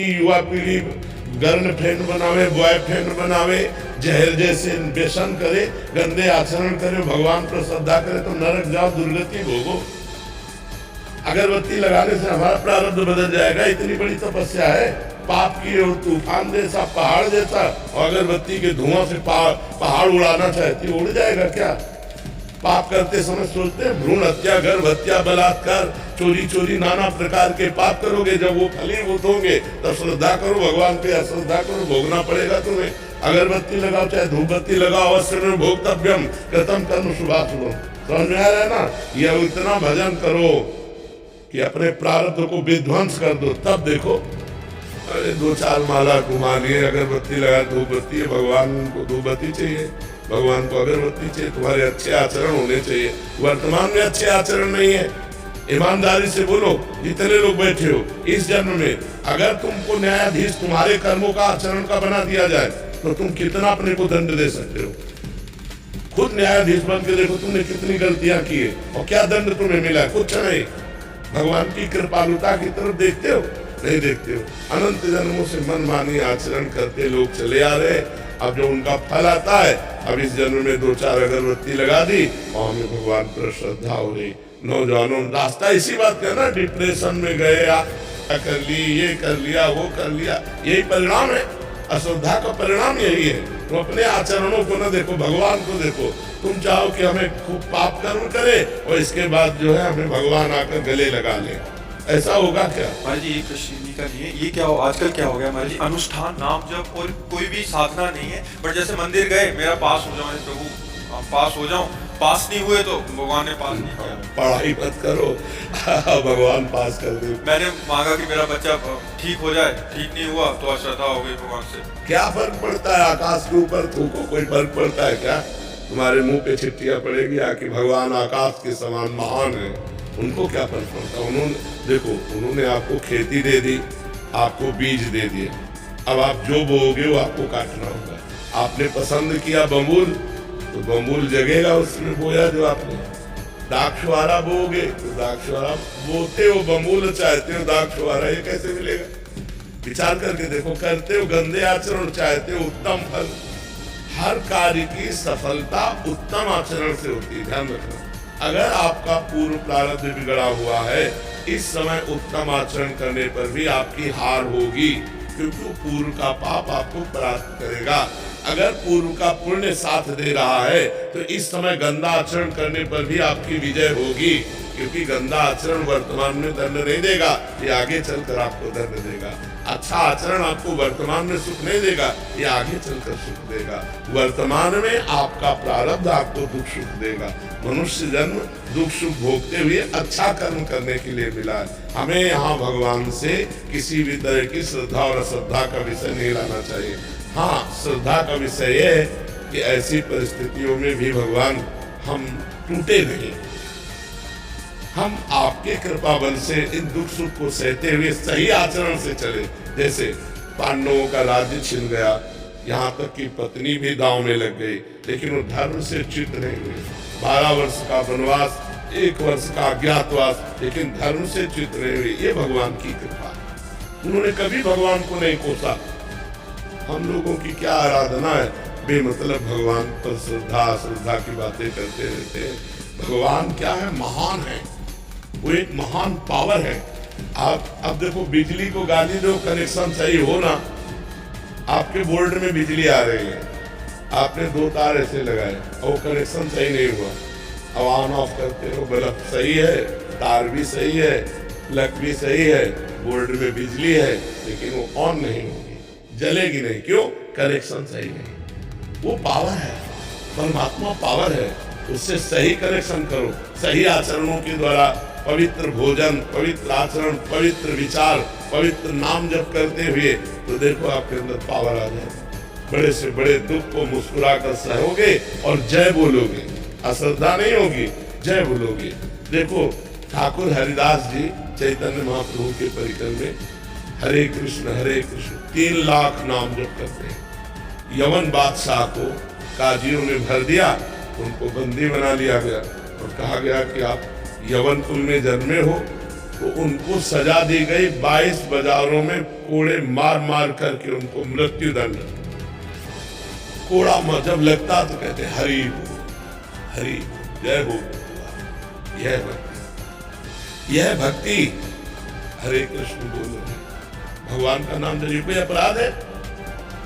युवा पीढ़ी गर्लफ्रेंड बनावे, बॉयफ्रेंड बनावे, जहर जैसे व्यसन करे, गंदे आचरण करे, भगवान पर श्रद्धा करे तो नरक जाओ, दुर्गति भोगो। अगरबत्ती लगाने से हमारा प्रारब्ध बदल जाएगा। इतनी बड़ी तपस्या है, पाप की और तूफान जैसा, पहाड़ जैसा, और अगरबत्ती के धुआं से पहाड़ उड़ाना चाहती, उड़ जाएगा क्या? पाप करते समय सोचते हैं भ्रूण हत्या, गर्भ हत्या, बलात्कार, चोरी चोरी, नाना प्रकार के पाप करोगे। जब वो फलीभूत होंगे तब श्रद्धा करो भगवान पे, अश्रद्धा करो भोगना पड़ेगा तुम्हें। अगरबत्ती लगाओ चाहे धूपबत्ती लगाओ, अवश्य में भोक्तव्यम कृतम कर्म शुभाशुभम। समझ में आ रहा है ना? ये इतना भजन करो कि अपने प्रारब्ध को विध्वंस कर दो, तब देखो। अरे 2-4 माला घुमा लिए, अगरबत्ती लगा, धूपबत्ती है, भगवान को धूपबत्ती चाहिए, भगवान को अगरबत्ती चाहिए। तुम्हारे अच्छे आचरण होने चाहिए। वर्तमान में अच्छे आचरण नहीं है। ईमानदारी से बोलो, जितने लोग बैठे हो, इस जन्म में अगर तुमको न्यायाधीश तुम्हारे कर्मों का आचरण का बना दिया जाए तो तुम कितना अपने को दंड दे सकते हो? खुद न्यायाधीश बन के देखो तुमने कितनी गलतियां की है और क्या दंड तुम्हें मिला। कुछ नहीं। भगवान की कृपालुता की तरफ देखते हो? नहीं देखते हो। अनंत जन्मों से मनमानी आचरण करते लोग चले आ रहे। अब जो उनका फल आता है, अब इस जन्म में 2-4 अगरबत्ती लगा दी और हमें भगवान पर श्रद्धा हो रही। नौजवानों रास्ता इसी बात का ना, डिप्रेशन में गए, कर ली, ये कर लिया, वो कर लिया, यही परिणाम है। अश्रद्धा का परिणाम यही है। तो अपने आचरणों को न देखो, भगवान को देखो। तुम चाहो कि हमें खूब पाप कर्म करे और इसके बाद जो है हमें भगवान आकर गले लगा ले, ऐसा होगा क्या? महाराज जी, एक कृष्ण का नहीं है ये, क्या हो आजकल क्या हो गया महाराज जी, अनुष्ठान नाम जब और कोई भी साधना नहीं है। बट जैसे मंदिर गए, मेरा पास हो जाओ प्रभु, पास हो जाऊं, पास नहीं हुए तो भगवान ने पास नहीं किया। पढ़ाई मत करो, भगवान पास कर दे। मैंने मांगा कि मेरा बच्चा ठीक हो जाए, ठीक नहीं हुआ तो अश्रद्धा हो गई भगवान से। क्या फर्क पड़ता है? आकाश के ऊपर थूको, कोई फर्क पड़ता है क्या? तुम्हारे मुंह पे चिट्ठियां पड़ेगी कि भगवान आकाश के समान महान है, उनको क्या फर्क पड़ता? उन्होंने देखो, उन्होंने आपको खेती दे दी, आपको बीज दे दिए, अब आप जो बोओगे वो आपको काटना होगा। आपने पसंद किया बम्बूल, तो बम्बूल जगेगा उसमें बोया जो आपने। दाक्षवारा बोओगे तो दाक्षवारा, बोते हो बम्बूल, चाहते हो दाक्षवारा, ये कैसे मिलेगा? विचार करके देखो। करते हो गंदे आचरण, चाहते हो उत्तम फल। हर कार्य की सफलता उत्तम आचरण से होती है, ध्यान रखना। अगर आपका पूर्व प्रारब्ध बिगड़ा हुआ है, इस समय उत्तम आचरण करने पर भी आपकी हार होगी, क्योंकि पूर्व का पाप आपको परास्त करेगा। अगर पूर्व का पुण्य साथ दे रहा है तो इस समय गंदा आचरण करने पर भी आपकी विजय होगी, क्योंकि गंदा आचरण वर्तमान में दंड नहीं देगा, ये आगे चलकर आपको दंड देगा। अच्छा आचरण आपको वर्तमान में सुख नहीं देगा, ये आगे चलकर सुख देगा। वर्तमान में आपका प्रारब्ध आपको दुख सुख देगा। मनुष्य जन्म दुख सुख भोगते हुए अच्छा कर्म करने के लिए मिला है। हमें यहाँ भगवान से किसी भी तरह की श्रद्धा और अश्रद्धा का विषय नहीं लाना चाहिए। हाँ, श्रद्धा का विषय यह है कि ऐसी परिस्थितियों में भी भगवान हम टूटे नहीं, हम आपके कृपा बल से इन दुख सुख को सहते हुए सही आचरण से चले। जैसे पांडवों का राज्य छिन गया, यहाँ तक कि पत्नी भी दांव में लग गई, लेकिन वो धर्म से च्युत नहीं हुए। 12 वर्ष का वनवास, 1 वर्ष का अज्ञातवास, लेकिन धर्म से च्युत नहीं हुए। ये भगवान की कृपा। उन्होंने कभी भगवान को नहीं कोसा। हम लोगों की क्या आराधना है, बेमतलब भगवान पर श्रद्धा की बातें करते रहते हैं। भगवान क्या है? महान है, वो एक महान पावर है। आप अब देखो, बिजली को गाली दो, कनेक्शन सही हो ना, आपके बोर्ड में बिजली आ रही है, आपने 2 तार ऐसे लगाए और वो कनेक्शन सही नहीं हुआ, अब ऑन ऑफ करते हो, बल्ब सही है, तार भी सही है, प्लग भी सही है, बोर्ड में बिजली है, लेकिन वो ऑन नहीं होगी, जलेगी नहीं। क्यों? कनेक्शन सही नहीं। वो पावर है, परमात्मा पावर है, उससे सही कनेक्शन करो। सही आचरणों के द्वारा पवित्र भोजन, पवित्र आचरण, पवित्र विचार, पवित्र नाम जप करते हुए तो देखो आपके अंदर पावर आ जाए। बड़े से बड़े दुख को मुस्कुराकर सहोगे और जय बोलोगे, अश्रद्धा नहीं होगी, जय बोलोगे। देखो, ठाकुर हरिदास जी चैतन्य महाप्रभु के परिकर में हरे कृष्ण 3 लाख नाम जप करते हैं। यवन बादशाह को काजियों ने भर दिया, उनको बंदी बना लिया गया और कहा गया कि आप यवन कुल में जन्मे हो, तो उनको सजा दी गई 22 बाजारों में कोड़े मार मार करके उनको मृत्यु दंड। कोड़ा जब लगता तो कहते हरि बोल, हरि बोल, जय बोल। यह भक्ति, यह भक्ति। हरे कृष्ण बोल रहे, भगवान का नाम जरिए कोई अपराध है?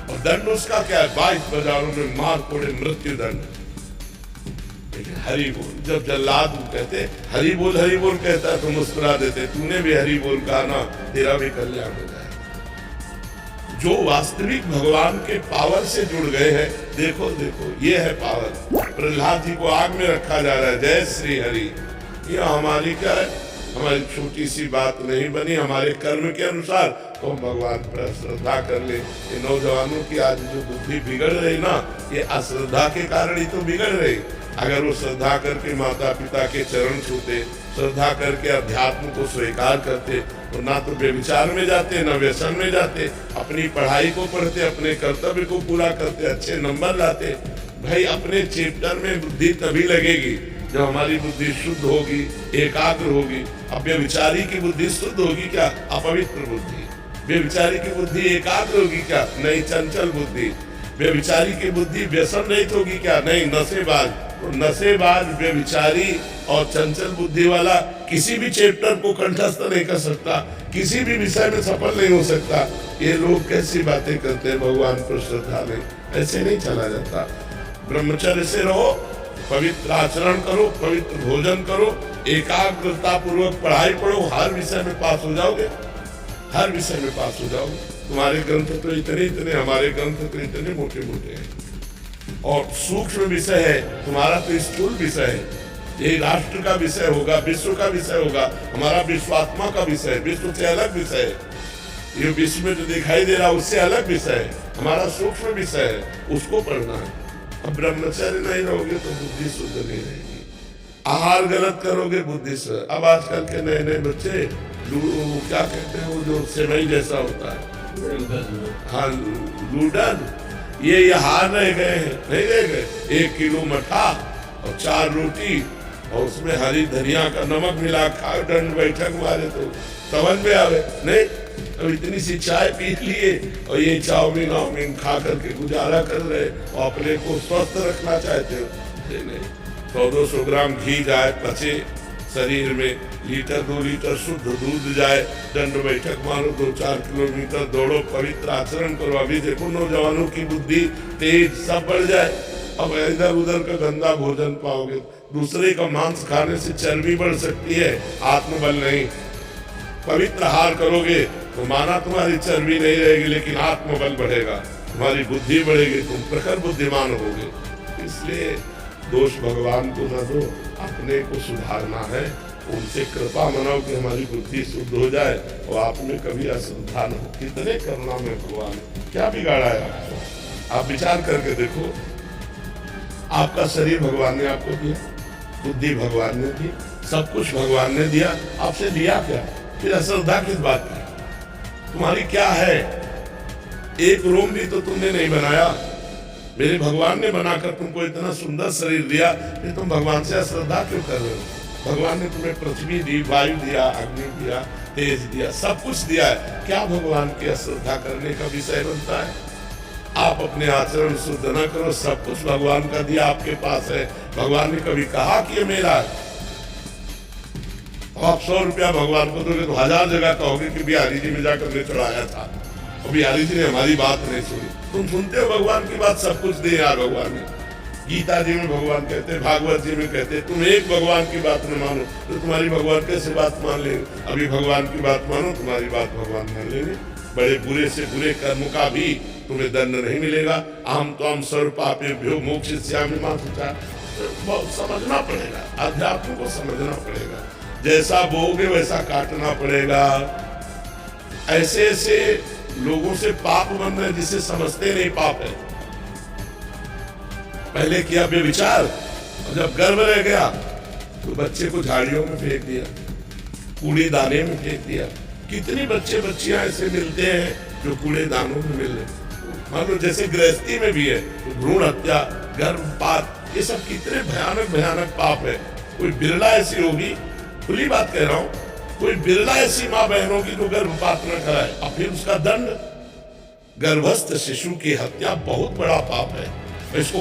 और दंड उसका क्या है? 22 बाजारों में मार कोड़े मृत्यु दंड। लेकिन हरि बोल, जब जल्लाद कहते हरि बोल कहता है तो मुस्कुरा देते, तूने भी हरि बोल कहा ना, तेरा भी कल्याण हो जाए। जो वास्तविक भगवान के पावर से जुड़ गए हैं, देखो देखो ये है पावर। प्रहलाद जी को आग में रखा जा रहा है, जय श्री हरि। यह हमारी क्या है? हमारी छोटी सी बात नहीं बनी, हमारे कर्म के अनुसार तो हम भगवान पर श्रद्धा कर ले। ये नौजवानों की आज जो बुद्धि बिगड़ रही ना, ये अश्रद्धा के कारण ही तो बिगड़ रही। अगर वो श्रद्धा करके माता पिता के चरण छूते, श्रद्धा करके अध्यात्म को स्वीकार करते, तो ना तो व्यभिचार में जाते, ना व्यसन में जाते, अपनी पढ़ाई को पढ़ते, अपने कर्तव्य को पूरा करते, अच्छे नंबर लाते। भाई अपने चैप्टर में बुद्धि तभी लगेगी जब हमारी बुद्धि शुद्ध होगी, एकाग्र होगी। अब व्यभिचारी की बुद्धि शुद्ध होगी क्या? अपवित्र बुद्धि। व्यभिचारी की बुद्धि एकाग्र होगी क्या? नहीं, चंचल बुद्धि। व्यभिचारी की बुद्धि व्यसन रहित होगी क्या? नहीं, नशेबाज। तो नशेबाज, व्यभिचारी और चंचल बुद्धि वाला किसी भी चैप्टर को कंठस्थ नहीं कर सकता, किसी भी विषय में सफल नहीं हो सकता। ये लोग कैसी बातें करते हैं, भगवान पर श्रद्धा नहीं, ऐसे नहीं चला जाता। ब्रह्मचर्य से रहो, पवित्र आचरण करो, पवित्र भोजन करो, एकाग्रता पूर्वक पढ़ाई पढ़ो, हर विषय में पास हो जाओगे, हर विषय में पास हो जाओगे। तुम्हारे ग्रंथ तो इतने इतने, हमारे ग्रंथ तो इतने मोटे मोटे हैं और सूक्ष्म विषय है। तुम्हारा तो स्थूल विषय है, ये राष्ट्र का विषय होगा, विश्व का विषय होगा, हमारा विश्वात्मा का विषय है, विश्व से अलग विषय है। ये विश्व में जो दिखाई दे रहा है उससे अलग विषय है, हमारा सूक्ष्म विषय है, उसको पढ़ना है। अब ब्रह्मचर्य नहीं रहोगे तो बुद्धि शुद्ध नहीं रहेगी। आहार गलत करोगे, बुद्धि से। अब आजकल के नए नए बच्चे क्या कहते हैं, वो जो सेवई जैसा होता है, हाँ लूडन, ये हार रह गए हैं, नहीं रह गए। 1 किलो मठा और 4 रोटी और उसमें हरी धनिया का नमक मिला खा, दंड बैठक मारे तो समझ में आवे नहीं। अब इतनी सी चाय पी लिए और ये चाउमीन वाउमीन खा करके गुजारा कर रहे और अपने को स्वस्थ रखना चाहते हो। नहीं, 100-200 ग्राम घी जाए, पचे शरीर में, लीटर 2 लीटर शुद्ध दूध जाए, दंड बैठक मारो, 2-4 किलोमीटर दौड़ो, पवित्र आचरण करो। अभी देखो नौजवानों की बुद्धि तेज, सब बढ़ जाए। अब इधर उधर का गंदा भोजन पाओगे, दूसरे का मांस खाने से चर्बी बढ़ सकती है, आत्मबल नहीं। पवित्र आहार करोगे तो माना तुम्हारी चर्बी नहीं रहेगी, लेकिन आत्मबल बढ़ेगा, तुम्हारी बुद्धि बढ़ेगी, तुम प्रखर बुद्धिमान होगे। इसलिए दोष भगवान को न दो, अपने को सुधारना है, उनसे कृपा मनाओ कि हमारी बुद्धि शुद्ध हो जाए और आप में कभी अश्रद्धा न हो। कितने करुणा में भगवान, क्या बिगाड़ा है आपको? आप विचार करके देखो, आपका शरीर भगवान ने आपको दिया, बुद्धि भगवान ने दी, सब कुछ भगवान ने दिया, आपसे लिया क्या? फिर अश्रद्धा किस बात की? तुम्हारी क्या है? एक रोम भी तो तुमने नहीं बनाया, मेरे भगवान ने बनाकर तुमको इतना सुंदर शरीर दिया, फिर तुम भगवान से अश्रद्धा क्यों कर रहे हो? भगवान ने तुम्हें पृथ्वी दी, वायु दिया, अग्नि दिया, तेज दिया, सब कुछ दिया है, क्या भगवान की अश्रद्धा करने का विषय बनता है? आप अपने आचरण शुद्ध न करो, सब कुछ भगवान का दिया आपके पास है। भगवान ने कभी कहा कि ये मेरा है? आप 100 रुपया भगवान को दोगे तो 1000 जगह कहोगे कि बिहारी जी में जाकर मैं चढ़ाया था और बिहारी जी ने हमारी बात नहीं सुनी। तुम सुनते हो भगवान की बात, सब कुछ दे यार भगवान ने। गीता जी में भगवान कहते हैं, भागवत जी में कहते हैं, तुम एक भगवान की बात न मानो तो तुम्हारी भगवान कैसे बात मान लेंगे? अभी भगवान की बात मानो, तुम्हारी बात भगवान मान लेंगे। बड़े बुरे से बुरे कर्म का भी तुम्हें दंड नहीं मिलेगा। अहम त्वं सर्व पापेभ्यो मोक्षयिष्यामि मा शुचा। समझना पड़ेगा, अध्यात्म को समझना पड़ेगा, जैसा बोओगे वैसा काटना पड़ेगा। ऐसे ऐसे लोगों से पाप बन रहे जिसे समझते नहीं पाप है। पहले किया बेविचार और जब गर्भ रह गया तो बच्चे को झाड़ियों में फेंक दिया, कूड़े दाने में फेंक दिया। कितनी बच्चे बच्चियां ऐसे मिलते हैं जो कूड़े दानों में मिल रहे। मान लो जैसे गृहस्थी में भी है तो भ्रूण हत्या, गर्भपात, ये सब कितने भयानक भयानक पाप है। कोई बिरला ऐसी होगी, खुली बात कह रहा हूँ, कोई बिरला ऐसी माँ बहनों की जो गर्भपात न कराए, और फिर उसका दंड। गर्भस्थ शिशु की हत्या बहुत बड़ा पाप है। इसको